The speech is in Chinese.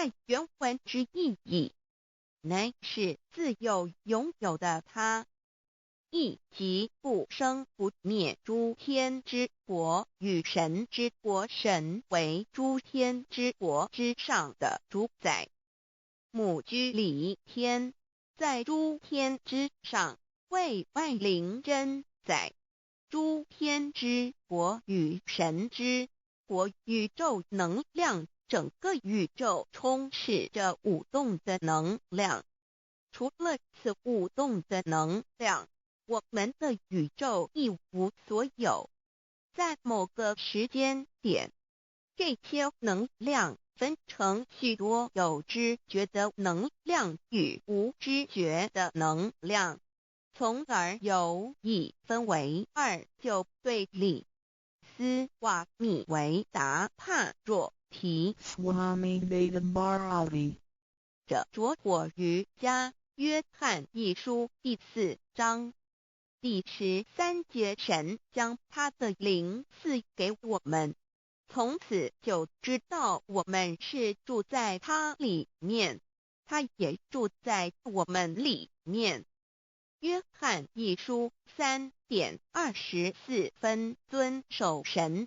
在原文之意义，乃是自有拥有的他，亦即不生不灭诸天之国与神之国，神为诸天之国之上的主宰，母居里天，在诸天之上，为外灵真宰。诸天之国与神之国，宇宙能量，整个宇宙充斥着舞动的能量。除了此舞动的能量，我们的宇宙一无所有。在某个时间点，这些能量分成许多有知觉的能量与无知觉的能量，从而有意分为二就对立。斯瓦米维达帕若提 Swami Vedabharati 者着火于家约翰一书第4章第13节，神将他的灵赐给我们，从此就知道我们是住在他里面，他也住在我们里面。约翰一书3:24，遵守神